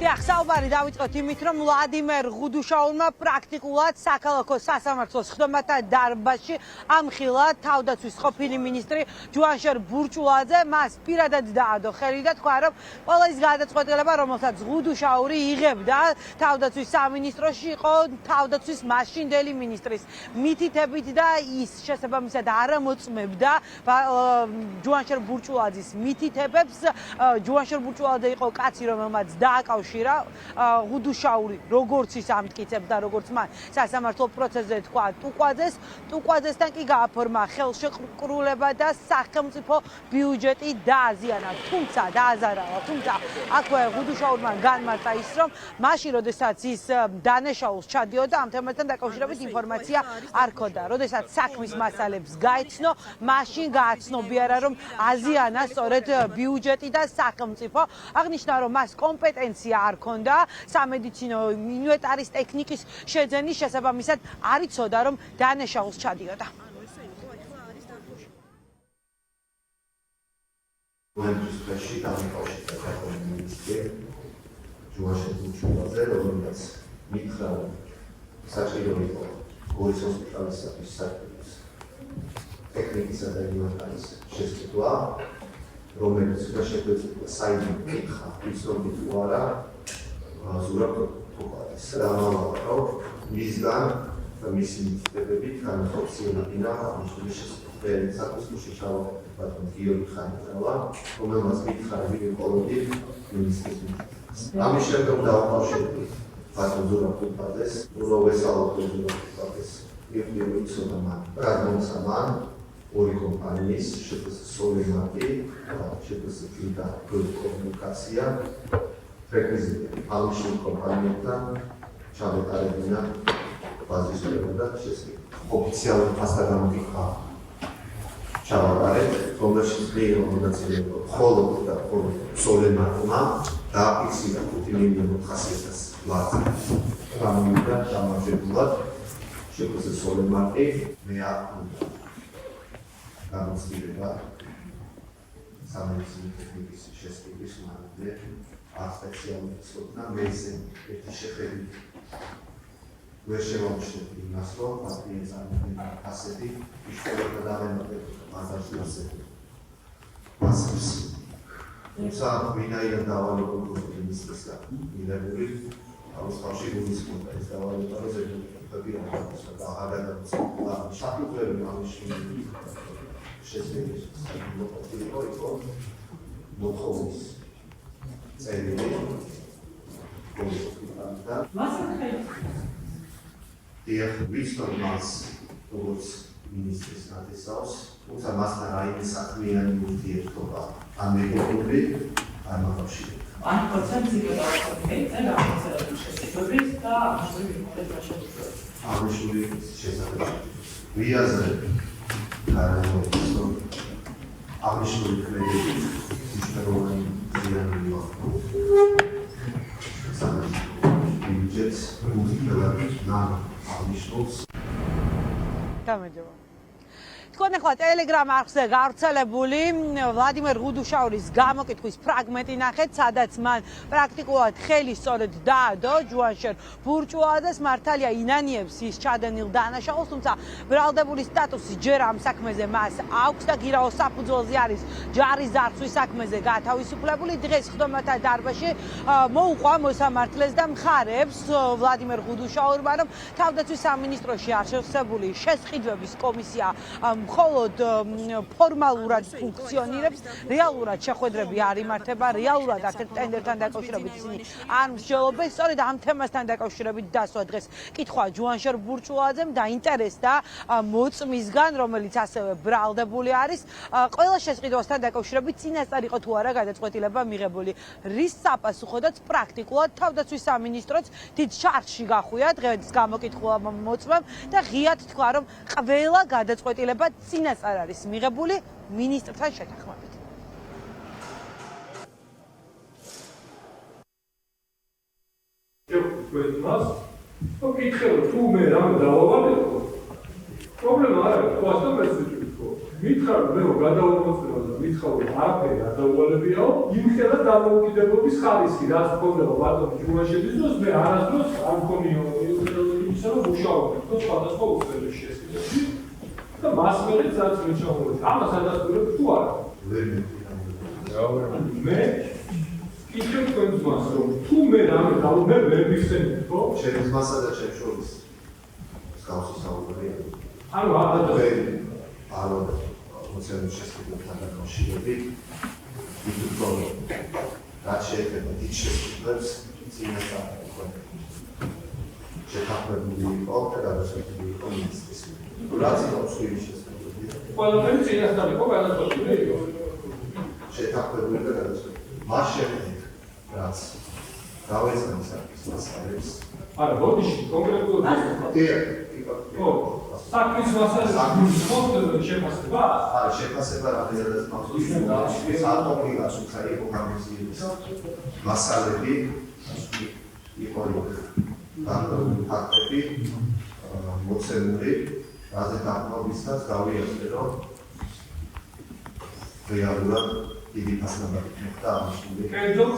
საუბარი დავიწყოთ იმით, რომ ვლადიმერ ღუდუშაურმა პრაქტიკულად საქალაქო სასამართლოს ხდომათა დარბაზში ამხილა თავდაცვის ყოფილი მინისტრი ჯუანშერ ბურჭულაძე. მას პირადად დაადო ხელი და თქვა, რომ ყველა ის გადაწყვეტილება, რომელსაც ღუდუშაური იღებდა თავდაცვის სამინისტროში, იყო თავდაცვის მაშინდელი მინისტრის მითითებით და ის შესაბამისად არ მოწმებდა ჯუანშერ ბურჭულაძის მითითებებს. ჯუანშერ ბურჭულაძე იყო კაცი, რომელმაც დააკავშირა ღუდუშაური, როგორც ის ამტკიცებს და როგორც მან სასამართლო პროცესზე თქვა ტუკვაძესთან კი გააფორმა ხელშეკრულება და სახელმწიფო ბიუჯეტი დააზიანა. თუმცა აქვე ღუდუშაურმა განმარტა ის, რომ მაშინ, როდესაც ის დანაშაულს ჩადიოდა, ამ თემასთან დაკავშირებით ინფორმაცია არ ჰქონდა. როდესაც საქმის მასალებს გაეცნო, მაშინ გააცნობიერა, რომ აზიანა სწორედ ბიუჯეტი და სახელმწიფო. აღნიშნა, რომ მას კომპეტენცია არ ჰქონდა სამედიცინო ინვენტარის ტექნიკის შეძენის შესაბამისად არ იცოდა, რომ დანაშაულს ჩადიოდა. Ministrieში დამიკავშირდა საკუთარი მინისტრი ჯუანშერ ბურჭულაძე, რომელიც მითხრა, რომ საჭირო იყო გორის ჰოსპიტალისათვის საქმის ტექნიკისა და ინვენტარის შესწავლა, რომელიც შეგვეძლო საიმონ მითხრა, ის რომ თუ არა ზურაბ ტუკვაძეს. ამავდროულად მისგან და მისი მითითებებით განხორციელებინა ამის შესაძლებელი საკუთრში ჩავარდა ბატონ გიორგი ხანძავა, რომელმაც მითხრა ვიკოლოდი მინისტრის მითითებას. ამის შემდეგ დაუკავშირდა ბატონ ზურაბ ტუკვაძეს, უზოვესალო ზურაბ ტუკვაძეს პირველი იცოდა მან პრაგმოსამან ორი კომპანიის შეფს სოლემატი და შეფს ფილდა კომუნიკაცია რეკვიზიტები ალში კომპანიებთან ჩამეტარებინა ბაზისებდა და შესაძლოა ოფიციალური ფასად გამოგიხა ჩავაბარეთ, რომელშიც მიიღო მონაწილეობა მხოლოდ და მხოლოდ სოლემატმა და ფიქსირდა 5 მილიონი ხასიათას ლარი. გამოვიდა დამარჯებულად შეფს სოლემატი მე არ უნდა გამოსtildeება სამედიცინო ტექნიკის შესწავლის მანძილზე ასპეციალური ცოდნა მეზე ერთი შეხედვით ვერ შევამჩნევი იმას, რომ პარტიის წარმომადგენელი ასეთი ისტორიულად დაავადდა მასში ასეთი მასის თუმცა ვინაიდან დაავადება მინისტრისა მიღებული ამის ხალხი გულისხმობდა ეს დაავადება რომ ზედმეტი და აღარ შეთანხმებული ამის შესწავლის მოყოლი იყო მოხოვის წერილი და დიახ ვისწორ მას როგორც მინისტრის ნათესავს, თუმცა მასთან რაიმე საქმიანი ურთიერთობა ან მეგობრული არ მოკავშირდება. An procentul de la შესაძლებლობით და აღნიშნული შესაძლებლობით. ვიაზრებ გარემოებს, რომ აღნიშნული კრედიტი მნიშვნელოვანი ზიანი მოაქვს. ბიუჯეტს უბრალოდ აღნიშნულს. გამარჯობა. თქვენ ახლა ტელეგრამ არხზე გავრცელებული ვლადიმერ ღუდუშაურის გამოკითხვის ფრაგმენტი ნახეთ, სადაც მან პრაქტიკულად ხელი სწორედ დაადო ჯუანშერ ბურჭულაძეს. მართალია ინანიებს ის ჩადენილ დანაშაულს, თუმცა ბრალდებული სტატუსი ჯერ ამ საქმეზე მას აქვს და გირაო საფუძველზე არის ჯარის ძარცვის საქმეზე გათავისუფლებული. დღეს ხდომათა დარბაზში მოუყვა მოსამართლეს და მხარებს ვლადიმერ ღუდუშაურმა, რომ თავდაცვის სამინისტროში არსებული შესყიდვების კომისია მხოლოდ ფორმალურად ფუნქციონირებს, რეალურად შეხვედრები არ იმართება, რეალურად აქ ტენდერთან დაკავშირებით ისინი არ მსჯელობენ. სწორედ ამ თემასთან დაკავშირებით დასვა დღეს კითხვა ჯუანშერ ბურჭულაძემ და ინტერესდა მოწმისგან, რომელიც ასევე ბრალდებული არის, ყველა შესყიდვასთან დაკავშირებით წინასწარ იყო თუ არა გადაწყვეტილება მიღებული. რის საპასუხოდაც პრაქტიკულად თავდაცვის სამინისტროც დიდ შარშში გახვია დღეს გამოკითხულმა მოწმემ და ღიად თქვა, რომ ყველა გადაწყვეტილება წინასწარ არის მიღებული მინისტრთან შეთანხმებით. მას ოკითხე თუ მე რამე დავავალებო პრობლემა არ აქვს, ხო ასე მესეჯი ხო მითხრა რომ მე გადაუმოწმეო და მითხრა რომ არაფერი არ დაუვალებიაო იმხელა დამოუკიდებლობის ხარისხი რაც მქონდა ბატონ ჯუმაშელის დროს მე არასდროს არ მქონიო იმისა რომ მუშაობდი თქო სხვადასხვა უსწრების შესყიდვაში და მას მერე რაც მეჩაურე ამას ადასტურებ თუ არა მე იქნებ თქვენს მას რომ თუ მე რამე დავუბე ვერ მიხსენებ ხო ჩემს მასა და ჩემს შორის მსგავსი საუბარია ანუ ადასტურებ არა მოცემის შესყიდვებთან დაკავშირებით ვიტყოდ რაც შეეხება დიდ შესყიდვებს წინასწარ შეთანხმებული იყო და გადაწყვეტილი იყო მინისტრის რაც იყო მსხვილი შესყიდვები ყველაფერი წინასწარ იყო გადაწყვეტილი იყო შეთანხმებული და გადაწყვეტილი მას შემდეგ რაც დავეცანი საქმის მასალებს არა ბოდიში კონკრეტულად ხო საქმის მასალებს ხოთ შეფასება არა შეფასება რაღაცას მახსოვს საერთოდ თუმცა იყო გამოსილი მასალები იყო განკუთვნილი ფაქტები მოცემული რაზე დაკმაობისას გავიაზრე რომ რეალურად დიდი ფასნაბარი მოხდა ამაშული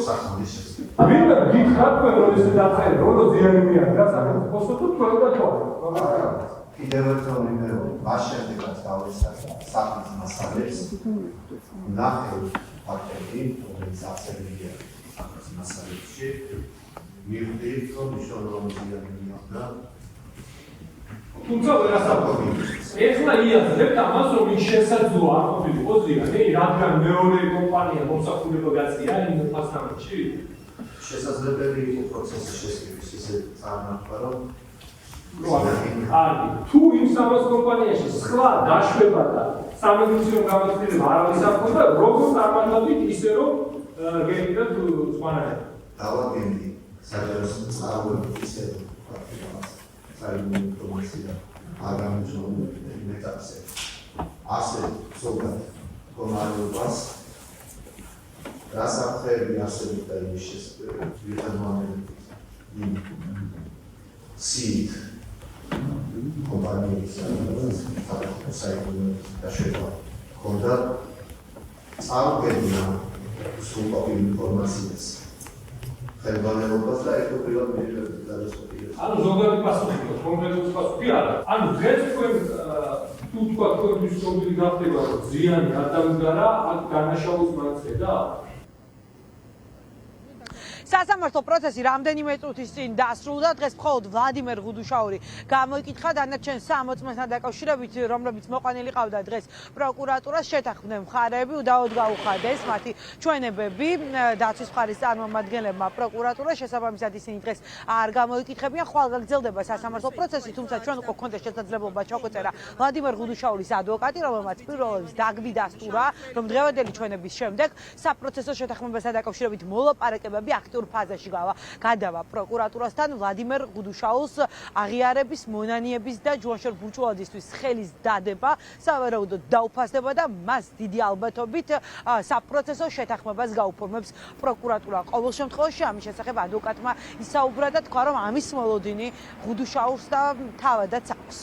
სახლის შესწავლით. ვინმე გითხრათ რომ ეს დაწერე რომ ზიანი მიადგა საქართველოს თუ თქვენ და თქვენ. კიდევ ერთხელ ვიმეორებ, მას შემდეგაც დავეცადე სახლის მასალებს ნახევ ფაქტები, რომელიც აღწერილია სახლის მასალებში, მივხვდით რომ მნიშვნელოვანი ზიანი მიადგა. თუმცა ვერასაუბრობ. ეხლა იაზრებთ ამას რომ ის შესაძლოა არ ყოფილიყო ზიანი, რადგან მეორე კომპანია მომსახურება გაწია იმ ფასნაბებში. შესაძლებელი იყო პროცესის შესწავლის ისე წარმართვა რომ კარგი. თუ იმ სამას კომპანიაში სხვა დაშვება და სამედიცინო გამოცდილება არავის არ ქონდა, როგორ წარმართავდით ისე რომ გენდათ სხვანაირად. დავაგენდი საჯარო წარმოებით ისე საერთო პროფესია აგამჟონი მეტაქსე ასე ზოგადად კომარობას რასაფრები არსებობდა იმის შესაძლებლად სით კომპანიის საერთო დაშვება ქონდა წარგენა სრულყოფილი ინფორმაციას ხელმძღვანელობას და ეკოპრივად მიიღებდა გადაწყვეტილებას. ანუ ზოგადი პასუხი აქვს, კონკრეტული პასუხი არა. ანუ დღეს თქვენ თუ თქვა თქვენი სწორული გახდება, რომ ზიანი არ დამდგარა, აქ განაშაულის მანცედა? სასამართლო პროცესი რამდენიმე წუთის წინ დასრულდა. დღეს მხოლოდ ვლადიმერ ღუდუშაური გამოიკითხა დანარჩენ 60-მასთან დაკავშირებით, რომლებიც მოყვანილი ყავდა დღეს პროკურატურას. შეთანხმდნენ მხარეები, უდაოდ გაუხადეს მათი ჩვენებები დაცვის მხარის წარმომადგენლებმა პროკურატურას. შესაბამისად ისინი დღეს არ გამოიკითხებიან. ხვალ გაგრძელდება სასამართლო პროცესი, თუმცა ჩვენ უკვე გვქონდა შესაძლებლობა ჩაგვეწერა ვლადიმერ ღუდუშაურის ადვოკატი, რომელმაც პირველობის დაგვიდასტურა, რომ დღევანდელი ჩვენების შემდეგ საპროცესო შეთანხმებასთან დაკავშირებით მოლაპარაკებები აქტიურ ფაზაში გადავა პროკურატურასთან ვლადიმერ ღუდუშაუს აღიარების, მონანიების და ჯუანშერ ბურჭულაძისთვის ხელის დადება სავარაუდოდ დაუფასდება და მას დიდი ალბათობით საპროცესო შეთანხმებას გაუფორმებს პროკურატურა. ყოველ შემთხვევაში ამის შესახებ ადვოკატმა ისაუბრა და თქვა, რომ ამის მოლოდინი ღუდუშაურს და თავადაც აქვს.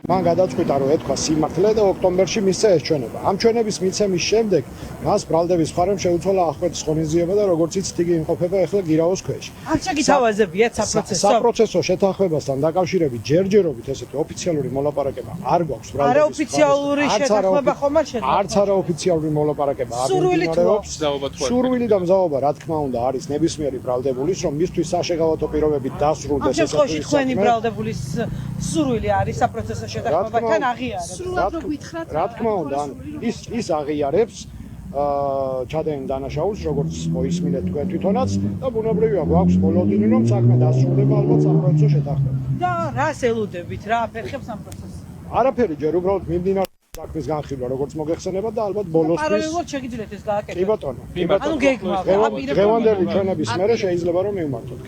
მან გადაწყვიტა რომ ეთქვა სიმართლე და ოქტომბერში მისცა ეს ჩვენება. ამ ჩვენების მიცემის შემდეგ მას ბრალდების მხარემ შეუცვალა აღკვეთის ღონისძიება და როგორც იცით იგი იმყოფება ახლა გირაოს ქვეშ. არ შეგითავაზებიათ საპროცესო შეთანხმებასთან დაკავშირებით ჯერჯერობით ესეთი ოფიციალური მოლაპარაკება არ გვაქვს ბრალდების. არაოფიციალური შეთანხმება ხომ არ შედგება? არც არაოფიციალური მოლაპარაკება არ მიმდინარეობს. სურვილი და მზაობა რა თქმა უნდა არის ნებისმიერი ბრალდებულის, რომ მისთვის საშეღავათო პირობებით დასრულდეს ეს შემთხვევაში თქვენი ბრალდებულის სურვილი არის საპროცესო შეთანხმებასთან აღიარებს. რა თქმა უნდა, ის აღიარებს ჩადენ დანაშაულს, როგორც მოისმინეთ თქვენ თვითონაც და ბუნებრივია გვაქვს მოლოდინი, რომ საქმე დასრულდება ალბათ საპროცესო შეთანხმება. და რას ელოდებით, რა აფერხებს ამ პროცესს? არაფერი ჯერ უბრალოდ მიმდინარეობს საქმის განხილვა, როგორც მოგეხსენება და ალბათ ბოლოსთვის პარალელურად შეგიძლიათ ეს გააკეთოთ. კი ბატონო. ანუ გეგმა დღევანდელი ჩვენების მერე შეიძლება რომ მივმართოთ.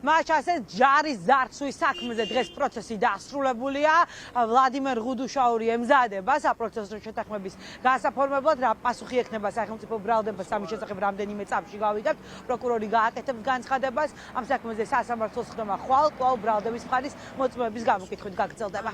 მათ ასე ჯარის ძარცვის საქმეზე დღეს პროცესი დასრულებულია. ვლადიმერ ღუდუშაური ემზადება საპროცესო შეთანხმების გასაფორმებლად. რა პასუხი ექნება სახელმწიფო ბრალდებას ამის შესახებ რამდენიმე წამში გავიგებთ. პროკურორი გააკეთებს განცხადებას. ამ საქმეზე სასამართლოს ხდება ხვალ კვლავ ბრალდების მხარის მოწმეების გამოკითხვით გაგრძელდება.